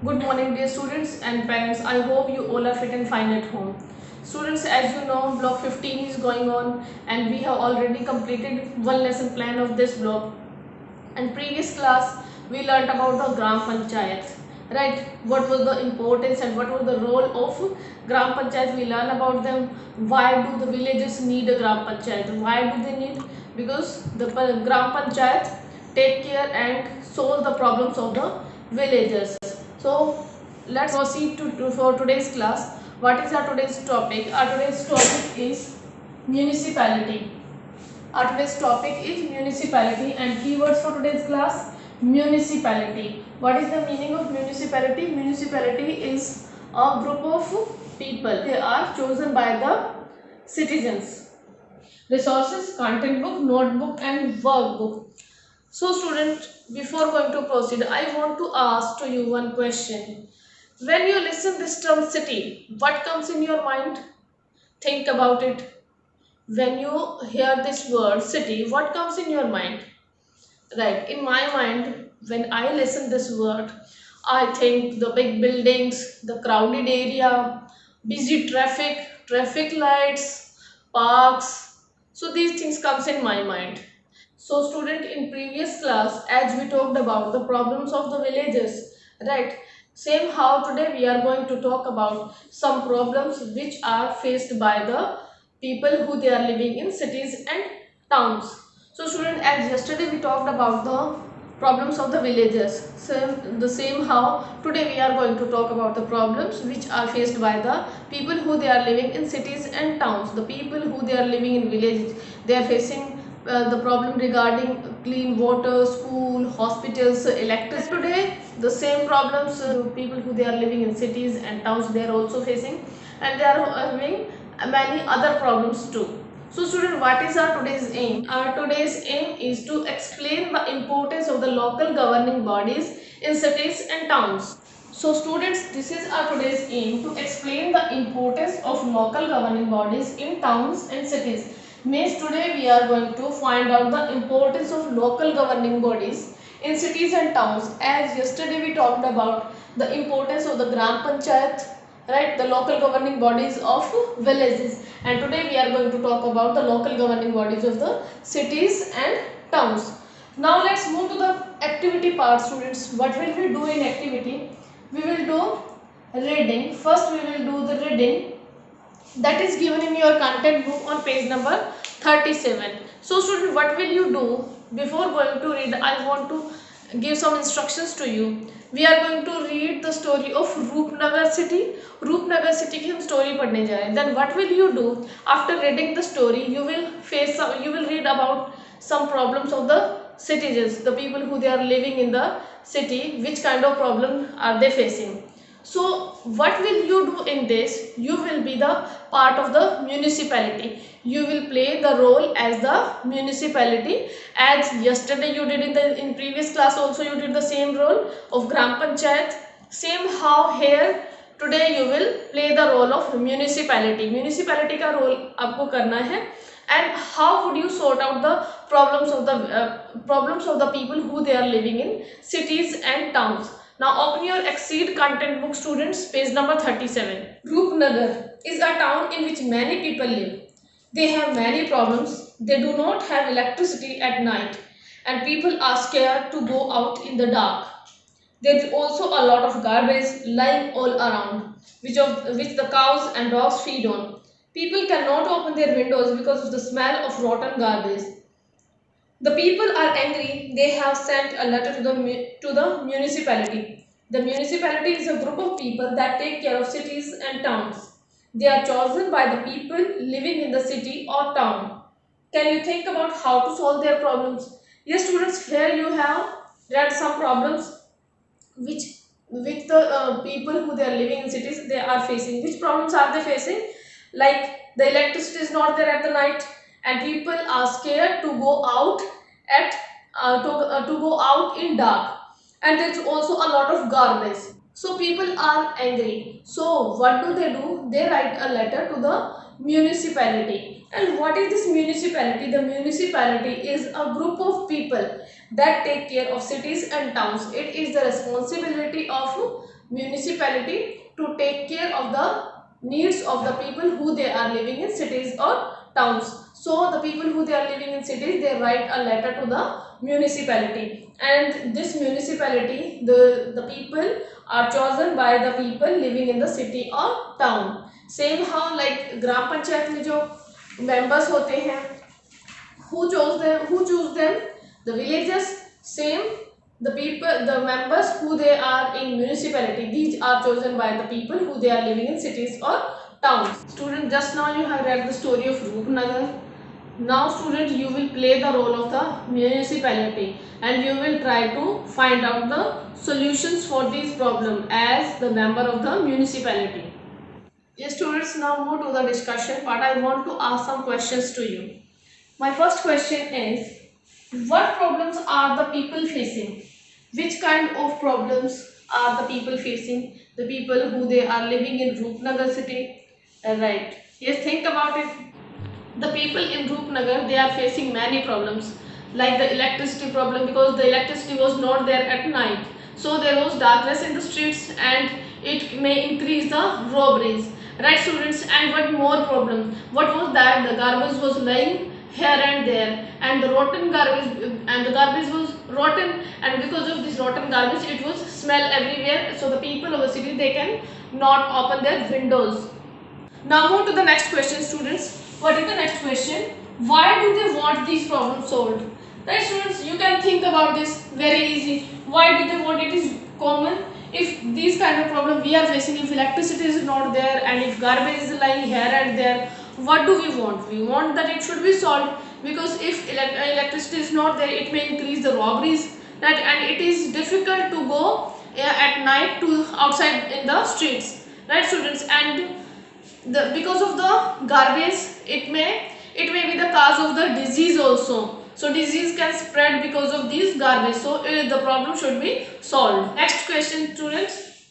Good morning, dear students and parents. I hope you all are fit and fine at home. Students, as you know, block 15 is going on and we have already completed one lesson plan of this block. And previous class, we learnt about the Gram Panchayat. Right? What was the importance and what was the role of Gram Panchayat? We learn about them. Why do the villages need a Gram Panchayat? Why do they need? Because the Gram Panchayat take care and solve the problems of the villagers. So let's proceed for today's class. What is our today's topic? Our today's topic is municipality. Our today's topic is municipality and keywords for today's class: municipality. What is the meaning of municipality? Municipality is a group of people. They are chosen by the citizens. Resources: content book, notebook and workbook. So student, before going to proceed, I want to ask to you one question. When you listen this term city, what comes in your mind? Think about it. When you hear this word city, what comes in your mind? Right, in my mind, when I listen this word, I think the big buildings, the crowded area, busy traffic lights, parks. So these things comes in my mind. So student, in previous class, as we talked about the problems of the villages, right? Same how today we are going to talk about some problems which are faced by the people who they are living in cities and towns. So student, as yesterday we talked about the problems of the villages. The same how today we are going to talk about the problems which are faced by the people who they are living in cities and towns. The people who they are living in villages, they are facing the problem regarding clean water, school, hospitals, electricity. Today, the same problems people who they are living in cities and towns, they are also facing, and they are having many other problems too. So student, what is our today's aim? Our today's aim is to explain the importance of the local governing bodies in cities and towns. So students, this is our today's aim, to explain the importance of local governing bodies in towns and cities. Means today we are going to find out the importance of local governing bodies in cities and towns. As yesterday we talked about the importance of the Gram Panchayat, right, the local governing bodies of villages, and today we are going to talk about the local governing bodies of the cities and towns. Now let's move to the activity part, students. What will we do in activity? We will do reading. First we will do the reading that is given in your content book on page number 37. So student, what will you do? Before going to read, I want to give some instructions to you. We are going to read the story of Roopnagar city. Roopnagar city की हम story पढ़ने जा रहे हैं. Then what will you do after reading the story? You will read about some problems of the citizens, the people who they are living in the city, which kind of problem are they facing. So what will you do in this? You will be the part of the municipality. You will play the role as the municipality, as yesterday you did in previous class also you did the same role of Gram Panchayat. Same how here today you will play the role of municipality. Municipality का role आपको करना है. And how would you sort out the problems of the people who they are living in cities and towns? Now open your Exceed content book, students, page number 37. Roopnagar is a town in which many people live. They have many problems. They do not have electricity at night, and people are scared to go out in the dark. There is also a lot of garbage lying all around, which the cows and dogs feed on. People cannot open their windows because of the smell of rotten garbage. The people are angry. They have sent a letter to the municipality. The municipality is a group of people that take care of cities and towns. They are chosen by the people living in the city or town. Can you think about how to solve their problems? Yes, students, here you have read some problems which the people who they are living in cities they are facing. Which problems are they facing? Like the electricity is not there at the night, and people are scared to go out at to go out in dark, and there's also a lot of garbage. So people are angry. So what do? They write a letter to the municipality. And what is this municipality? The municipality is a group of people that take care of cities and towns. It is the responsibility of municipality to take care of the needs of the people who they are living in cities or towns. So the people who they are living in cities, they write a letter to the municipality, and this municipality, the people are chosen by the people living in the city or town. Same how like ग्राम पंचायत में जो members होते हैं, who choose them, the villagers. Same, the people, the members who they are in municipality, these are chosen by the people who they are living in cities or towns. Student, just now you have read the story of Roopnagar. Now student, you will play the role of the municipality and you will try to find out the solutions for this problem as the member of the municipality. Yes students, now move to the discussion part. I want to ask some questions to you. My first question is, what problems are the people facing? Which kind of problems are the people facing? The people who they are living in Roopnagar city. Right. Yes, think about it. The people in Roopnagar, they are facing many problems, like the electricity problem, because the electricity was not there at night. So there was darkness in the streets and it may increase the robberies. Right students, and what more problem? What was that? The garbage was lying here and there, and the rotten garbage, and the garbage was rotten, and because of this rotten garbage it was smell everywhere, so the people of the city, they can not open their windows. Now move to the next question students. What is the next question? Why do they want these problems solved? Right students, you can think about this very easy. Why do they want it? Is common. If these kind of problem we are facing, if electricity is not there and if garbage is lying here and there, what do we want? We want that it should be solved, because if electricity is not there, it may increase the robberies, right? And it is difficult to go at night to outside in the streets, right students? And because of the garbage, it may be the cause of the disease also. So disease can spread because of these garbage. So the problem should be solved. Next question students.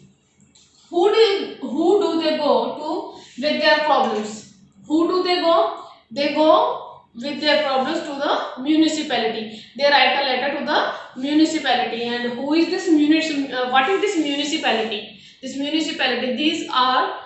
Who do they go to with their problems? Who do they go? They go with their problems to the municipality. They write a letter to the municipality. And who is this what is this municipality? This municipality, these are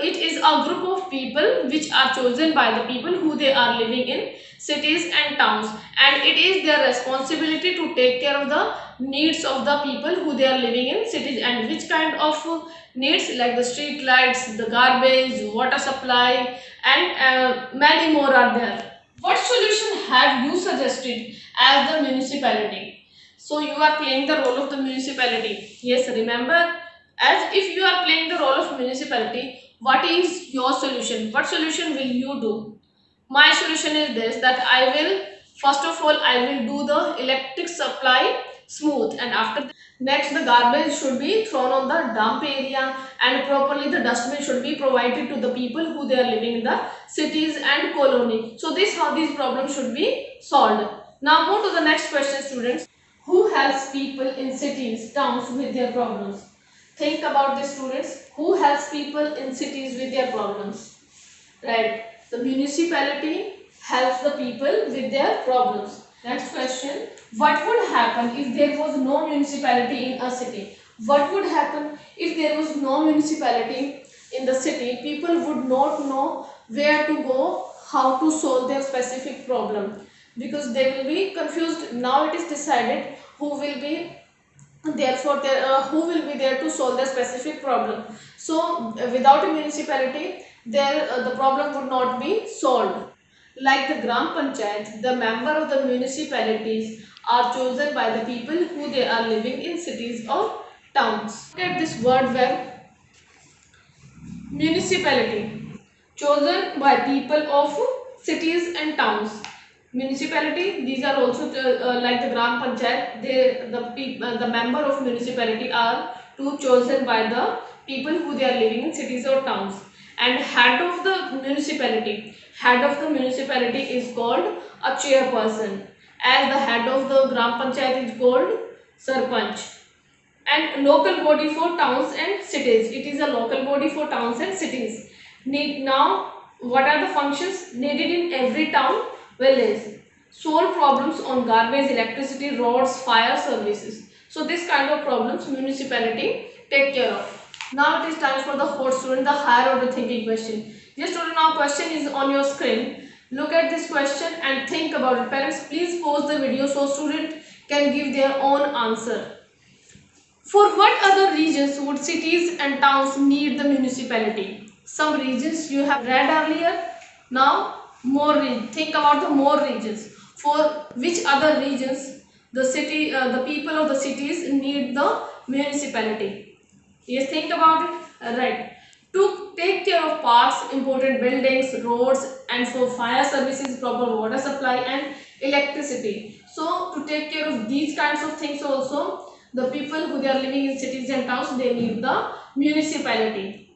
it is a group of people which are chosen by the people who they are living in cities and towns, and it is their responsibility to take care of the needs of the people who they are living in cities. And which kind of needs? Like the street lights, the garbage, water supply, and many more are there. What solution have you suggested as the municipality? So you are playing the role of the municipality. Yes, remember, as if you are playing the role of municipality, what is your solution? What solution will you do? My solution is this, that I will, first of all, I will do the electric supply smooth, and after next the garbage should be thrown on the dump area, and properly the dustbin should be provided to the people who they are living in the cities and colony. So this how these problems should be solved. Now move to the next question students. Who helps people in cities, towns with their problems? Think about this students. Who helps people in cities with their problems? Right. The municipality helps the people with their problems. Next question. What would happen if there was no municipality in a city? What would happen if there was no municipality in the city? People would not know where to go, how to solve their specific problem, because they will be confused. Now it is decided who will be therefore who will be there to solve the specific problem. So without a municipality, the problem would not be solved. Like the gram panchayat, the member of the municipalities are chosen by the people who they are living in cities or towns. Look at this word web. Municipality, chosen by people of cities and towns. Municipality, these are also like the gram panchayat, the member of municipality are chosen by the people who they are living in cities or towns. And head of the municipality is called a chairperson, as the head of the gram panchayat is called sarpanch. And local body for towns and cities, it is a local body for towns and cities. Now what are the functions needed in every town? Village, solve problems on garbage, electricity, roads, fire services. So this kind of problems municipality take care of. Now it is time for the fourth student, the higher order thinking question. Yes student, now question is on your screen. Look at this question and think about it. Parents, please pause the video so student can give their own answer. For what other regions would cities and towns need the municipality? Some regions you have read earlier. Now more think about the more regions. For which other regions the people of the cities need the municipality? Yes, think about it. Right. To take care of parks, important buildings, roads, and for fire services, proper water supply and electricity. So to take care of these kinds of things also, the people who they are living in cities and towns, they need the municipality.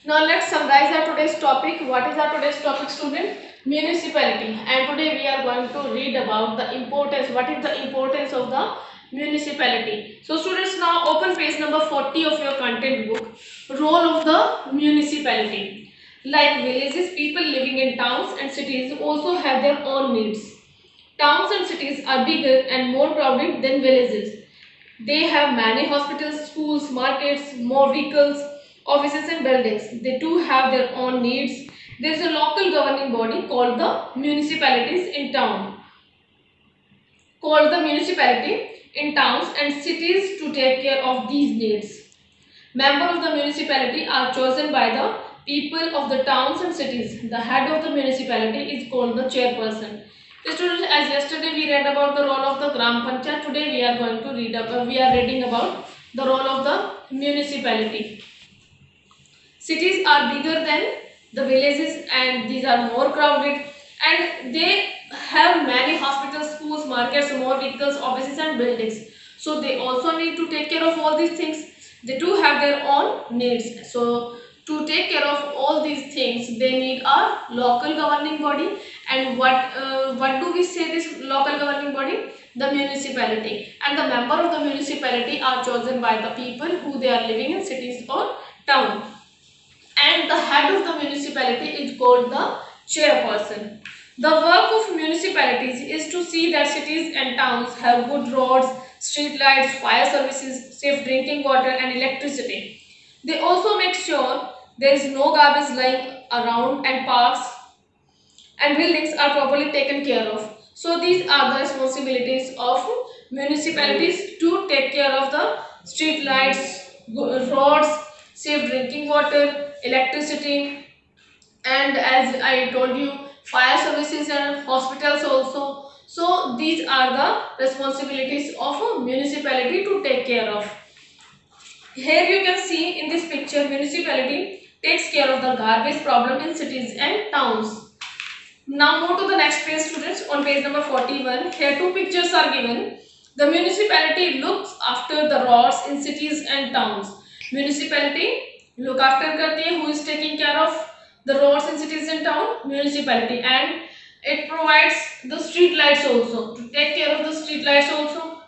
Now let's summarize our today's topic. What is our today's topic, student? Municipality. And today we are going to read about the importance. What is the importance of the municipality? So students, now open page number 40 of your content book. Role of the municipality. Like villages, people living in towns and cities also have their own needs. Towns and cities are bigger and more crowded than villages. They have many hospitals, schools, markets, more vehicles, offices and buildings. They too have their own needs. There is a local governing body called the municipalities in town. Called the municipality in towns and cities to take care of these needs. Members of the municipality are chosen by the people of the towns and cities. The head of the municipality is called the chairperson. Students, as yesterday we read about the role of the Gram Panchayat, today we are going to reading about the role of the municipality. Cities are bigger than the villages and these are more crowded and they have many hospitals, schools, markets, more vehicles, offices and buildings. So they also need to take care of all these things. They do have their own needs. So to take care of all these things, they need a local governing body. And what do we say this local governing body? The municipality. And the member of the municipality are chosen by the people who they are living in cities or town. And the head of the municipality is called the chairperson. The work of municipalities is to see that cities and towns have good roads, street lights, fire services, safe drinking water and electricity. They also make sure there is no garbage lying around and parks and buildings are properly taken care of. So these are the responsibilities of municipalities to take care of the street lights, roads, safe drinking water, electricity, and as I told you, fire services and hospitals also. So these are the responsibilities of a municipality to take care of. Here you can see in this picture, municipality takes care of the garbage problem in cities and towns. Now move to the next page, students. On page number 41, here two pictures are given. The municipality looks after the roads in cities and towns. Municipality look after करती है. Who is taking care of the roads in cities and town? Municipality. And it provides the street lights also. To take care of the street lights also.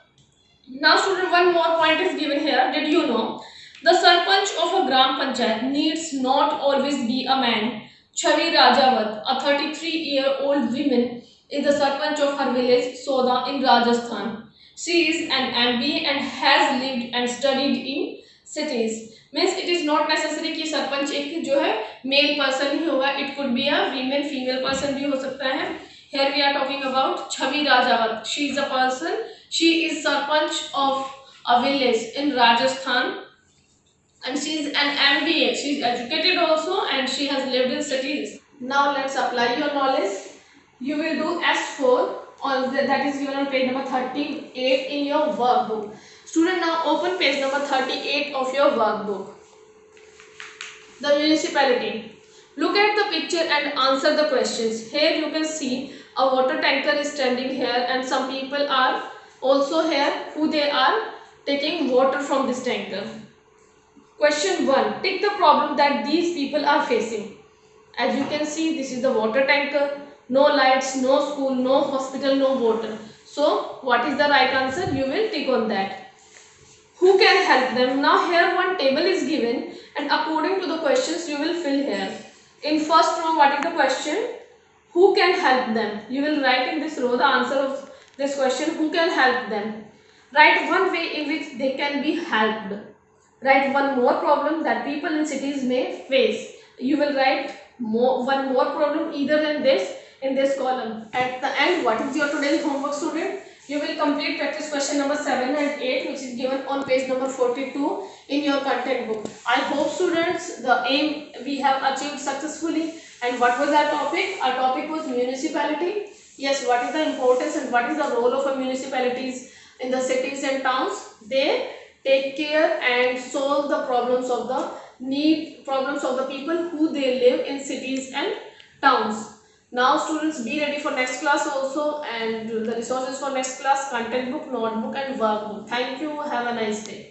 Now student, one more point is given here. Did you know the sarpanch of a gram panchayat needs not always be a man. Chhavi Rajawat, a 33-year-old woman, is the sarpanch of her village Soda in Rajasthan. She is an MBA and has lived and studied in cities. Means it is not necessary कि सरपंच एक जो है male person ही होगा. It could be a women, female person भी हो सकता है. Here we are talking about Chhavi Rajawat. She is a person. She is sarpanch of a village in Rajasthan. And she is an MBA. She is educated also and she has lived in cities. Now let's apply your knowledge. You will do S4 on that is given on page number 38 in your workbook. Student, now open page number 38 of your workbook. The municipality. Look at the picture and answer the questions. Here you can see a water tanker is standing here and some people are also here who they are taking water from this tanker. Question 1. Take the problem that these people are facing. As you can see, this is the water tanker. No lights, no school, no hospital, no water. So, what is the right answer? You will tick on that. Who can help them? Now, here one table is given and according to the questions, you will fill here. In first row, what is the question? Who can help them? You will write in this row the answer of this question. Who can help them? Write one way in which they can be helped. Write one more problem that people in cities may face. You will write one more problem either than this in this column. At the end, what is your today's homework, student? You will complete practice question number 7 and 8, which is given on page number 42 in your content book. I hope, students, the aim we have achieved successfully. And what was our topic? Our topic was municipality. Yes, what is the importance and what is the role of a municipalities in the cities and towns? They take care and solve the problems of the people who they live in cities and towns. Now students, be ready for next class also, and the resources for next class: content book, notebook and workbook. Thank you. Have a nice day.